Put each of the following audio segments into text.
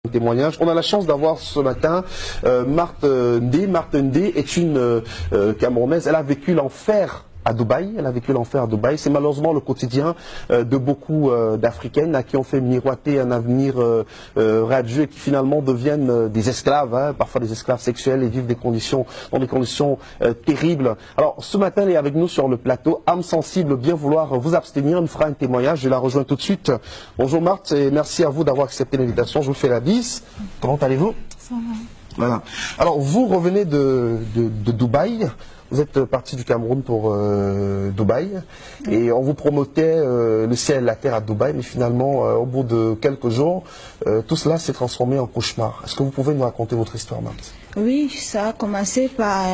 Témoignage. On a la chance d'avoir ce matin Marthe Ndé. Marthe Ndé est une Camerounaise. Elle a vécu l'enfer à Dubaï. C'est malheureusement le quotidien de beaucoup d'Africaines à qui on fait miroiter un avenir radieux et qui finalement deviennent des esclaves, hein, parfois des esclaves sexuels et vivent dans des conditions terribles. Alors ce matin, elle est avec nous sur le plateau. Âme sensible, bien vouloir vous abstenir. Elle nous fera un témoignage. Je la rejoins tout de suite. Bonjour Marthe et merci à vous d'avoir accepté l'invitation. Je vous fais la bise. Comment allez-vous? Ça va. Voilà. Alors vous revenez de Dubaï. Vous êtes parti du Cameroun pour Dubaï et on vous promettait le ciel et la terre à Dubaï, mais finalement, au bout de quelques jours, tout cela s'est transformé en cauchemar. Est-ce que vous pouvez nous raconter votre histoire, Marthe? Oui, ça a commencé par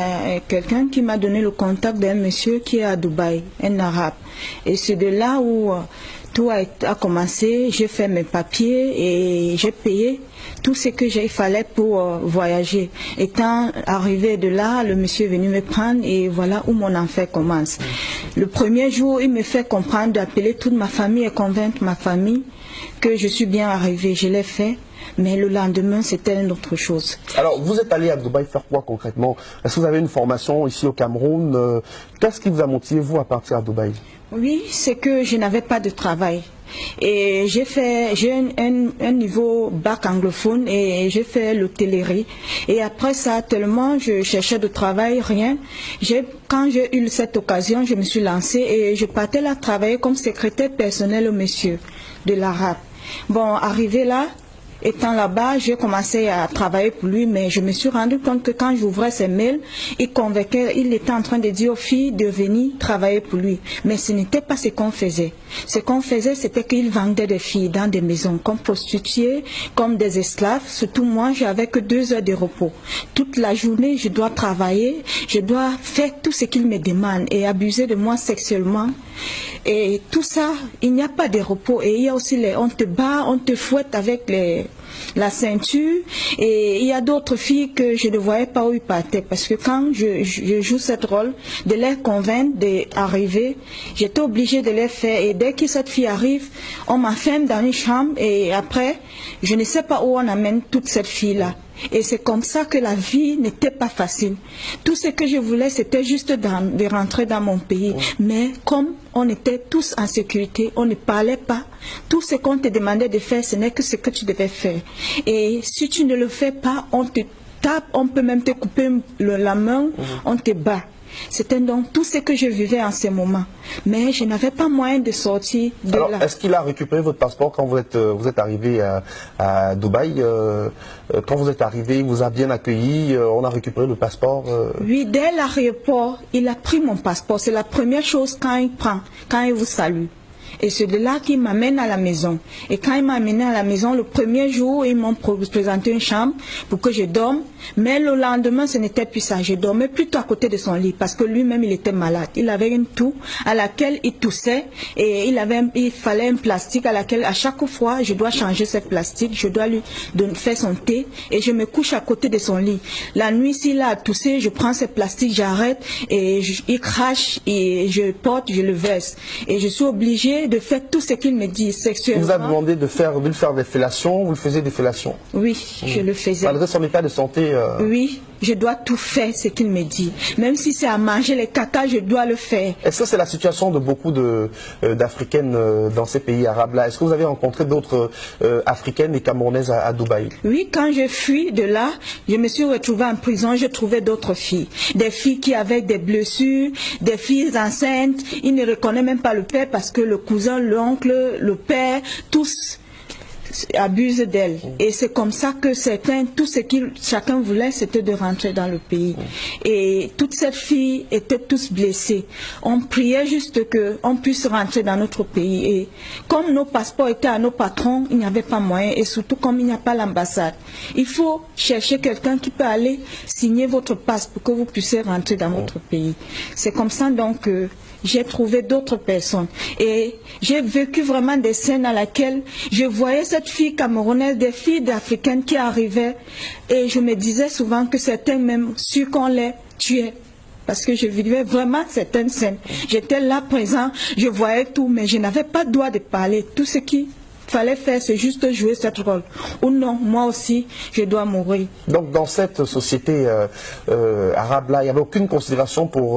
quelqu'un qui m'a donné le contact d'un monsieur qui est à Dubaï, un arabe. Et c'est de là où tout a commencé. J'ai fait mes papiers et j'ai payé tout ce que il fallait pour voyager. Étant arrivé de là, le monsieur est venu me prendre et voilà où mon enfer commence. Le premier jour, il me fait comprendre d'appeler toute ma famille et convaincre ma famille que je suis bien arrivée. Je l'ai fait. Mais le lendemain, c'était une autre chose. Alors, vous êtes allé à Dubaï faire quoi concrètement? Est-ce que vous avez une formation ici au Cameroun? Qu'est-ce qui vous a motivé, vous, à partir à Dubaï? Oui, c'est que je n'avais pas de travail. Et j'ai un niveau bac anglophone et j'ai fait l'hôtellerie. Et après ça, tellement je cherchais de travail, rien. Quand j'ai eu cette occasion, je me suis lancée et je partais là travailler comme secrétaire personnel au monsieur de l'arabe. Bon, arrivé là, étant là-bas, j'ai commencé à travailler pour lui, mais je me suis rendu compte que quand j'ouvrais ses mails, il était en train de dire aux filles de venir travailler pour lui. Mais ce n'était pas ce qu'on faisait. Ce qu'on faisait, c'était qu'il vendait des filles dans des maisons, comme prostituées, comme des esclaves. Surtout moi, j'avais que 2 heures de repos. Toute la journée, je dois travailler, je dois faire tout ce qu'il me demande et abuser de moi sexuellement. Et tout ça, il n'y a pas de repos. Et il y a aussi on te bat, on te fouette avec la ceinture. Et il y a d'autres filles que je ne voyais pas où ils partaient. Parce que quand je joue cette rôle, de les convaincre d'arriver, j'étais obligée de les faire. Et dès que cette fille arrive, on m'enferme dans une chambre. Et après, je ne sais pas où on amène toute cette fille-là. Et c'est comme ça que la vie n'était pas facile. Tout ce que je voulais, c'était juste de rentrer dans mon pays. Mais comme on était tous en sécurité, on ne parlait pas. Tout ce qu'on te demandait de faire, ce n'est que ce que tu devais faire. Et si tu ne le fais pas, on te tape, on peut même te couper la main, on te bat. C'était donc tout ce que je vivais en ce moment. Mais je n'avais pas moyen de sortir de là. Est-ce qu'il a récupéré votre passeport quand vous êtes arrivé à Dubaï? Quand vous êtes arrivé, il vous a bien accueilli, on a récupéré le passeport? Oui, dès l'aéroport, il a pris mon passeport. C'est la première chose quand il vous salue. Et c'est de là qu'il m'amène à la maison. Et quand il m'a amené à la maison, le premier jour, ils m'ont présenté une chambre pour que je dorme. Mais le lendemain, ce n'était plus ça. Je dormais plutôt à côté de son lit parce que lui-même, il était malade. Il avait une toux à laquelle il toussait et il fallait un plastique à laquelle, à chaque fois, je dois changer ce plastique. Je dois lui faire son thé et je me couche à côté de son lit. La nuit, s'il a toussé, je prends ce plastique, j'arrête et il crache et je porte, je le verse. Et je suis obligée de faire tout ce qu'il me dit sexuellement. Il vous a demandé de lui faire des fellations, vous le faisiez des fellations? Oui, je le faisais. Malgré son état de santé? Oui, je dois tout faire ce qu'il me dit. Même si c'est à manger les caca, je dois le faire. Est-ce que c'est la situation de beaucoup d'Africaines dans ces pays arabes-là? Est-ce que vous avez rencontré d'autres Africaines et Camerounaises à Dubaï? Oui, quand je fuis de là, je me suis retrouvée en prison, je trouvais d'autres filles. Des filles qui avaient des blessures, des filles enceintes. Ils ne reconnaissent même pas le père parce que le cousin, l'oncle, le père, tous abusent d'elle. Et c'est comme ça que tout ce que chacun voulait, c'était de rentrer dans le pays. Et toutes ces filles étaient tous blessées. On priait juste qu'on puisse rentrer dans notre pays. Et comme nos passeports étaient à nos patrons, il n'y avait pas moyen. Et surtout comme il n'y a pas l'ambassade. Il faut chercher quelqu'un qui peut aller signer votre passe pour que vous puissiez rentrer dans votre pays. C'est comme ça donc que j'ai trouvé d'autres personnes. Et j'ai vécu vraiment des scènes à laquelle je voyais cette fille camerounaise, des filles africaines qui arrivaient. Et je me disais souvent que certains même su qu'on les tuait. Parce que je vivais vraiment certaines scènes. J'étais là présent, je voyais tout, mais je n'avais pas le droit de parler. Tout ce qui fallait faire, c'est juste jouer cette rôle. Ou non, moi aussi, je dois mourir. Donc dans cette société arabe-là, il n'y avait aucune considération pour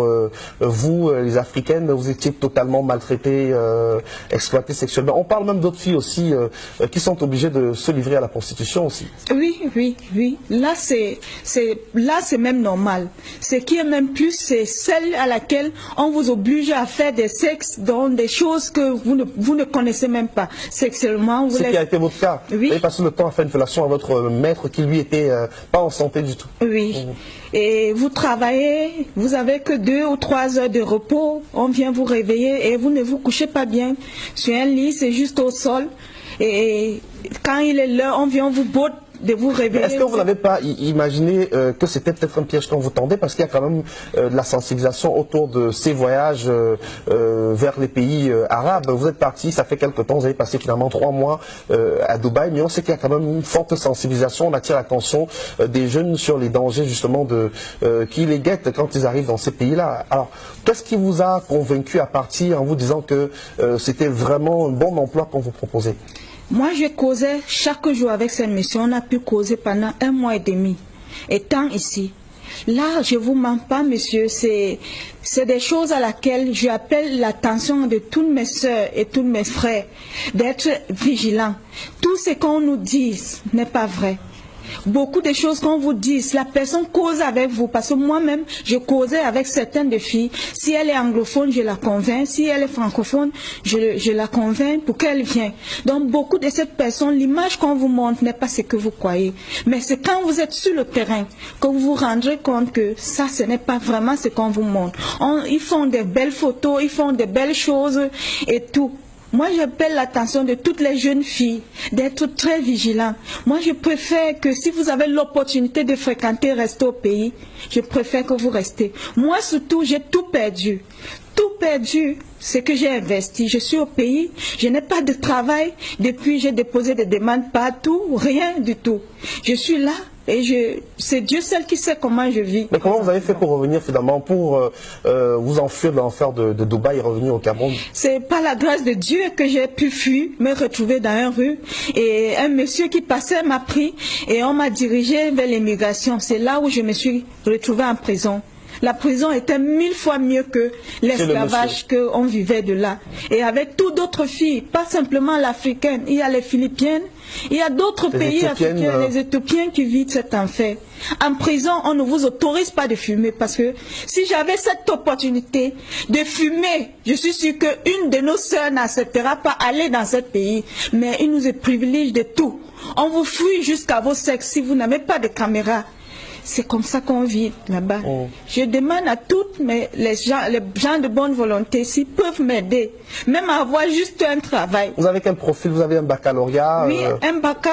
vous, les Africaines, vous étiez totalement maltraitées, exploitées sexuellement. On parle même d'autres filles aussi qui sont obligées de se livrer à la prostitution aussi. Oui, oui, oui. Là, c'est même normal. Ce qui est même plus, c'est celle à laquelle on vous oblige à faire des sexes dans des choses que vous ne connaissez même pas. Sexuellement, vous Ce qui a été votre cas. Oui. Vous avez passé le temps à faire une fellation à votre maître qui lui était pas en santé du tout. Oui. Et vous travaillez, vous avez que 2 ou 3 heures de repos, on vient vous réveiller et vous ne vous couchez pas bien sur un lit, c'est juste au sol. Et quand il est l'heure, on vient vous botte de vous réveiller. Est-ce que vous n'avez pas imaginé que c'était peut-être un piège qu'on vous tendait, parce qu'il y a quand même de la sensibilisation autour de ces voyages vers les pays arabes. Vous êtes parti, ça fait quelques temps, vous avez passé finalement 3 mois à Dubaï, mais on sait qu'il y a quand même une forte sensibilisation, on attire l'attention des jeunes sur les dangers justement qui les guettent quand ils arrivent dans ces pays-là. Alors, qu'est-ce qui vous a convaincu à partir en vous disant que c'était vraiment un bon emploi qu'on vous proposait? Moi, je causais chaque jour avec cette mission. On a pu causer pendant 1 mois et demi, étant ici. Là, je ne vous mens pas, monsieur, c'est des choses à laquelle j'appelle l'attention de toutes mes soeurs et tous mes frères, d'être vigilants. Tout ce qu'on nous dit n'est pas vrai. Beaucoup de choses qu'on vous dit, la personne cause avec vous, parce que moi-même, je causais avec certaines des filles. Si elle est anglophone, je la convainc. Si elle est francophone, je la convainc pour qu'elle vienne. Donc, beaucoup de cette personne, l'image qu'on vous montre n'est pas ce que vous croyez. Mais c'est quand vous êtes sur le terrain que vous vous rendrez compte que ça, ce n'est pas vraiment ce qu'on vous montre. Ils font des belles photos, ils font des belles choses et tout. Moi, j'appelle l'attention de toutes les jeunes filles d'être très vigilants. Moi, je préfère que si vous avez l'opportunité de fréquenter, rester au pays, je préfère que vous restez. Moi, surtout, j'ai tout perdu. Tout perdu, c'est que j'ai investi. Je suis au pays, je n'ai pas de travail. Depuis, j'ai déposé des demandes partout, rien du tout. Je suis là. Et c'est Dieu seul qui sait comment je vis. Mais comment vous avez fait pour revenir finalement, pour vous enfuir de l'enfer de Dubaï et revenir au Cameroun? C'est par la grâce de Dieu que j'ai pu fuir, me retrouver dans une rue. Et un monsieur qui passait m'a pris et on m'a dirigé vers l'immigration. C'est là où je me suis retrouvée en prison. La prison était 1000 fois mieux que l'esclavage qu'on vivait de là. Et avec toutes d'autres filles, pas simplement l'africaine, il y a les Philippiennes, il y a d'autres pays africains, les Éthiopiens qui vivent cet enfer. En prison, on ne vous autorise pas de fumer parce que si j'avais cette opportunité de fumer, je suis sûre qu'une de nos sœurs n'acceptera pas aller dans ce pays. Mais il nous privilège de tout. On vous fouille jusqu'à vos sexes si vous n'avez pas de caméra. C'est comme ça qu'on vit là-bas. Je demande à toutes les gens de bonne volonté s'ils peuvent m'aider, même à avoir juste un travail. Vous avez quel profil? Vous avez un baccalauréat? Oui, un bac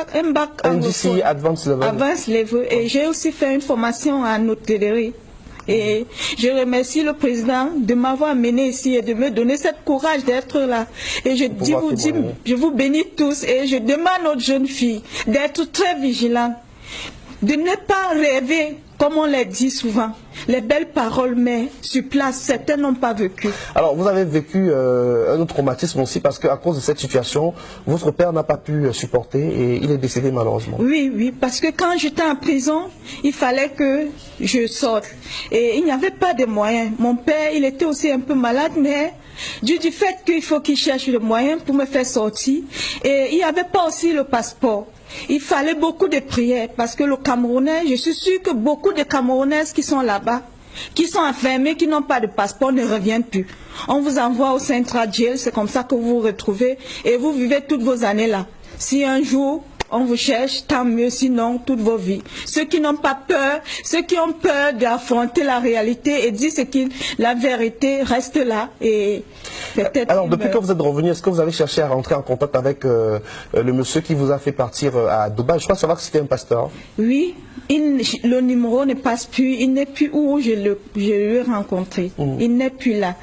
NDC Advanced Level. Advanced Level. Et j'ai aussi fait une formation en hôtellerie. Et je remercie le président de m'avoir amené ici et de me donner ce courage d'être là. Et je vous bénis tous et je demande aux jeunes filles d'être très vigilantes, de ne pas rêver, comme on l'a dit souvent, les belles paroles, mais sur place, certains n'ont pas vécu. Alors, vous avez vécu un autre traumatisme aussi, parce qu'à cause de cette situation, votre père n'a pas pu supporter et il est décédé malheureusement. Oui, oui, parce que quand j'étais en prison, il fallait que je sorte. Et il n'y avait pas de moyens. Mon père, il était aussi un peu malade, mais du fait qu'il faut qu'il cherche le moyen pour me faire sortir. Et il n'y avait pas aussi le passeport. Il fallait beaucoup de prières parce que le Camerounais, je suis sûre que beaucoup de Camerounaises qui sont là-bas, qui sont enfermées, qui n'ont pas de passeport, ne reviennent plus. On vous envoie au Central Jail, c'est comme ça que vous vous retrouvez et vous vivez toutes vos années là. Si un jour on vous cherche, tant mieux, sinon toute vos vies. Ceux qui n'ont pas peur, ceux qui ont peur d'affronter la réalité et dire la vérité reste là et peut-être. Alors depuis que vous êtes revenu, est-ce que vous avez cherché à rentrer en contact avec le monsieur qui vous a fait partir à Dubaï? Je crois savoir que c'était un pasteur. Oui, le numéro ne passe plus, il n'est plus où je l'ai rencontré, il n'est plus là.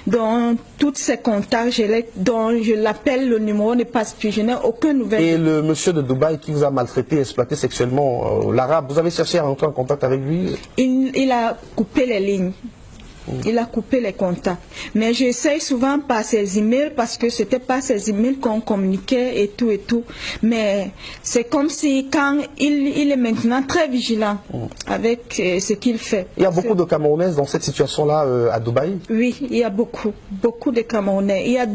Dans tous ces contacts, dont je l'appelle, le numéro ne passe plus, je n'ai aucune nouvelle. Et le monsieur de Dubaï qui vous a maltraité, exploité sexuellement, l'arabe, vous avez cherché à rentrer en contact avec lui? Il a coupé les lignes. Il a coupé les contacts. Mais j'essaye souvent par ses emails parce que c'était pas ses emails qu'on communiquait et tout et tout. Mais c'est comme si quand il est maintenant très vigilant avec ce qu'il fait. Il y a beaucoup de Camerounaises dans cette situation-là à Dubaï? Oui, il y a beaucoup de Camerounais. Il y a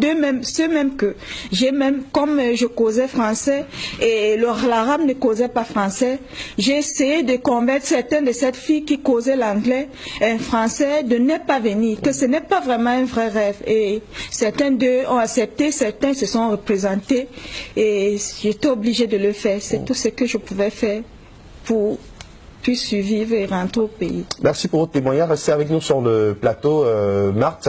ceux même que j'ai même, comme je causais français et l'arabe ne causait pas français, j'ai essayé de convaincre certaines de cette fille qui causait l'anglais, un français, de ne pas venir, que ce n'est pas vraiment un vrai rêve. Et certains d'eux ont accepté, certains se sont représentés et j'étais obligée de le faire. C'est tout ce que je pouvais faire pour puis survivre et rentrer au pays. Merci pour votre témoignage. Restez avec nous sur le plateau, Marthe.